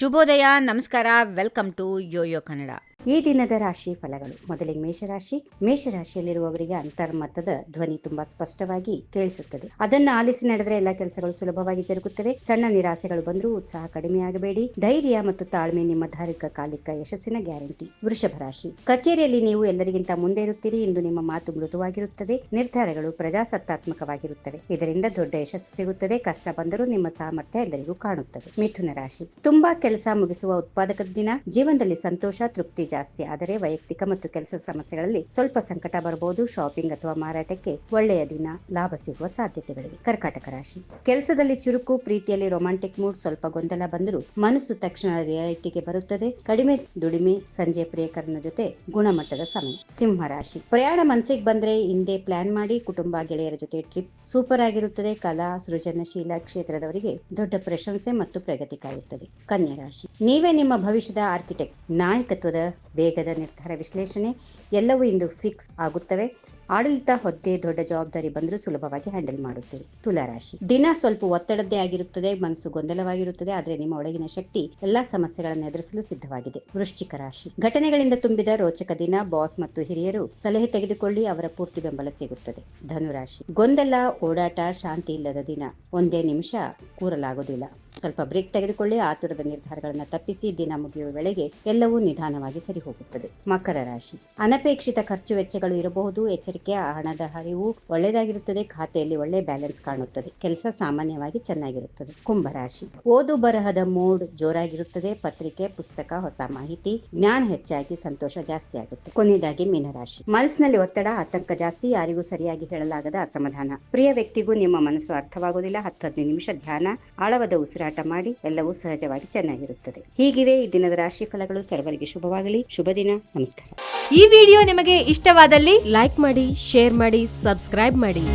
ಶುಭೋದಯ, ನಮಸ್ಕಾರ, welcome to Yoyo Kannada. ಈ ದಿನದ ರಾಶಿ ಫಲಗಳು. ಮೊದಲಿಗೆ ಮೇಷರಾಶಿ. ಮೇಷರಾಶಿಯಲ್ಲಿರುವವರಿಗೆ ಅಂತರ್ಮತದ ಧ್ವನಿ ತುಂಬಾ ಸ್ಪಷ್ಟವಾಗಿ ಕೇಳಿಸುತ್ತದೆ. ಅದನ್ನು ಆಲಿಸಿ ನಡೆದರೆ ಎಲ್ಲಾ ಕೆಲಸಗಳು ಸುಲಭವಾಗಿ ಜರುಗುತ್ತವೆ. ಸಣ್ಣ ನಿರಾಸೆಗಳು ಬಂದರೂ ಉತ್ಸಾಹ ಕಡಿಮೆಯಾಗಬೇಡಿ. ಧೈರ್ಯ ಮತ್ತು ತಾಳ್ಮೆ ನಿಮ್ಮ ದೀರ್ಘಕಾಲಿಕ ಯಶಸ್ಸಿನ ಗ್ಯಾರಂಟಿ. ವೃಷಭ ರಾಶಿ. ಕಚೇರಿಯಲ್ಲಿ ನೀವು ಎಲ್ಲರಿಗಿಂತ ಮುಂದೆ ಇರುತ್ತೀರಿ. ಇಂದು ನಿಮ್ಮ ಮಾತು ಮೃದುವಾಗಿರುತ್ತದೆ. ನಿರ್ಧಾರಗಳು ಪ್ರಜಾಸತ್ತಾತ್ಮಕವಾಗಿರುತ್ತವೆ. ಇದರಿಂದ ದೊಡ್ಡ ಯಶಸ್ಸು ಸಿಗುತ್ತದೆ. ಕಷ್ಟ ಬಂದರೂ ನಿಮ್ಮ ಸಾಮರ್ಥ್ಯ ಎಲ್ಲರಿಗೂ ಕಾಣುತ್ತದೆ. ಮಿಥುನ ರಾಶಿ. ತುಂಬಾ ಕೆಲಸ ಮುಗಿಸುವ ಉತ್ಪಾದಕ ದಿನ. ಜೀವನದಲ್ಲಿ ಸಂತೋಷ, ತೃಪ್ತಿ ಜಾಸ್ತಿ. ಆದರೆ ವೈಯಕ್ತಿಕ ಮತ್ತು ಕೆಲಸದ ಸಮಸ್ಯೆಗಳಲ್ಲಿ ಸ್ವಲ್ಪ ಸಂಕಟ ಬರಬಹುದು. ಶಾಪಿಂಗ್ ಅಥವಾ ಮಾರಾಟಕ್ಕೆ ಒಳ್ಳೆಯ ದಿನ. ಲಾಭ ಸಿಗುವ ಸಾಧ್ಯತೆಗಳಿವೆ. ಕರ್ಕಾಟಕ ರಾಶಿ. ಕೆಲಸದಲ್ಲಿ ಚುರುಕು, ಪ್ರೀತಿಯಲ್ಲಿ ರೊಮ್ಯಾಂಟಿಕ್ ಮೂಡ್. ಸ್ವಲ್ಪ ಗೊಂದಲ ಬಂದರೂ ಮನಸ್ಸು ತಕ್ಷಣ ರಿಯಾಲಿಟಿಗೆ ಬರುತ್ತದೆ. ಕಡಿಮೆ ದುಡಿಮೆ. ಸಂಜೆ ಪ್ರಿಯಕರನ ಜೊತೆ ಗುಣಮಟ್ಟದ ಸಮಯ. ಸಿಂಹ ರಾಶಿ. ಪ್ರಯಾಣ ಮನಸ್ಸಿಗೆ ಬಂದ್ರೆ ಹಿಂದೆ ಪ್ಲಾನ್ ಮಾಡಿ. ಕುಟುಂಬ ಗೆಳೆಯರ ಜೊತೆ ಟ್ರಿಪ್ ಸೂಪರ್ ಆಗಿರುತ್ತದೆ. ಕಲಾ ಸೃಜನಶೀಲ ಕ್ಷೇತ್ರದವರಿಗೆ ದೊಡ್ಡ ಪ್ರಶಂಸೆ ಮತ್ತು ಪ್ರಗತಿ ಕಾಯುತ್ತದೆ. ಕನ್ಯಾ ರಾಶಿ. ನೀವೇ ನಿಮ್ಮ ಭವಿಷ್ಯದ ಆರ್ಕಿಟೆಕ್ಟ್. ನಾಯಕತ್ವದ ವೇಗದ ನಿರ್ಧಾರ ವಿಶ್ಲೇಷಣೆ ಎಲ್ಲವೂ ಇಂದು ಫಿಕ್ಸ್ ಆಗುತ್ತವೆ. ಆಡಳಿತ ಹುದ್ದೆ, ದೊಡ್ಡ ಜವಾಬ್ದಾರಿ ಬಂದರೂ ಸುಲಭವಾಗಿ ಹ್ಯಾಂಡಲ್ ಮಾಡುತ್ತೀರಿ. ತುಲಾ ರಾಶಿ. ದಿನ ಸ್ವಲ್ಪ ಒತ್ತಡದ್ದೇ ಆಗಿರುತ್ತದೆ. ಮನಸ್ಸು ಗೊಂದಲವಾಗಿರುತ್ತದೆ. ಆದರೆ ನಿಮ್ಮ ಒಳಗಿನ ಶಕ್ತಿ ಎಲ್ಲಾ ಸಮಸ್ಯೆಗಳನ್ನು ಎದುರಿಸಲು ಸಿದ್ಧವಾಗಿದೆ. ವೃಶ್ಚಿಕ ರಾಶಿ. ಘಟನೆಗಳಿಂದ ತುಂಬಿದ ರೋಚಕ ದಿನ. ಬಾಸ್ ಮತ್ತು ಹಿರಿಯರು ಸಲಹೆ ತೆಗೆದುಕೊಳ್ಳಿ. ಅವರ ಪೂರ್ತಿ ಬೆಂಬಲ ಸಿಗುತ್ತದೆ. ಧನುರಾಶಿ. ಗೊಂದಲ, ಓಡಾಟ, ಶಾಂತಿ ಇಲ್ಲದ ದಿನ. ಒಂದೇ ನಿಮಿಷ ಕೂರಲಾಗುವುದಿಲ್ಲ. ಸ್ವಲ್ಪ ಬ್ರೇಕ್ ತೆಗೆದುಕೊಳ್ಳಿ. ಆತುರದ ನಿರ್ಧಾರಗಳನ್ನು ತಪ್ಪಿಸಿ. ದಿನ ಮುಗಿಯುವ ವೇಳೆಗೆ ಎಲ್ಲವೂ ನಿಧಾನವಾಗಿ ಸರಿ ಹೋಗುತ್ತದೆ. ಮಕರ ರಾಶಿ. ಅನಪೇಕ್ಷಿತ ಖರ್ಚು ವೆಚ್ಚಗಳು ಇರಬಹುದು. ಎಚ್ಚರಿಕೆ. ಹಣದ ಹರಿವು ಒಳ್ಳೆಯದಾಗಿರುತ್ತದೆ. ಖಾತೆಯಲ್ಲಿ ಒಳ್ಳೆ ಬ್ಯಾಲೆನ್ಸ್ ಕಾಣುತ್ತದೆ. ಕೆಲಸ ಸಾಮಾನ್ಯವಾಗಿ ಚೆನ್ನಾಗಿರುತ್ತದೆ. ಕುಂಭರಾಶಿ. ಓದು ಬರಹದ ಮೋಡ್ ಜೋರಾಗಿರುತ್ತದೆ. ಪತ್ರಿಕೆ, ಪುಸ್ತಕ, ಹೊಸ ಮಾಹಿತಿ, ಜ್ಞಾನ ಹೆಚ್ಚಾಗಿ ಸಂತೋಷ ಜಾಸ್ತಿ ಆಗುತ್ತೆ. ಕೊನೆಯದಾಗಿ ಮೀನರಾಶಿ. ಮನಸ್ಸಿನಲ್ಲಿ ಒತ್ತಡ, ಆತಂಕ ಜಾಸ್ತಿ. ಯಾರಿಗೂ ಸರಿಯಾಗಿ ಹೇಳಲಾಗದ ಅಸಮಾಧಾನ. ಪ್ರಿಯ ವ್ಯಕ್ತಿಗೂ ನಿಮ್ಮ ಮನಸ್ಸು ಅರ್ಥವಾಗುವುದಿಲ್ಲ. 10-15 ನಿಮಿಷ ಧ್ಯಾನ, ಆಳವಾದ ಉಸಿರಾಟ ಮಾಡಿ. ಎಲ್ಲವೂ ಸಹಜವಾಗಿ ಚೆನ್ನಾಗಿರುತ್ತದೆ. ಹೀಗಿವೆ ಈ ದಿನದ ರಾಶಿ ಫಲಗಳು. ಸರ್ವರಿಗೆ ಶುಭವಾಗಲಿ. ಶುಭ ದಿನ. ನಮಸ್ಕಾರ. ಈ ವಿಡಿಯೋ ನಿಮಗೆ ಇಷ್ಟವಾದಲ್ಲಿ ಲೈಕ್ ಮಾಡಿ, ಶೇರ್ ಮಾಡಿ, ಸಬ್ಸ್ಕ್ರೈಬ್ ಮಾಡಿ.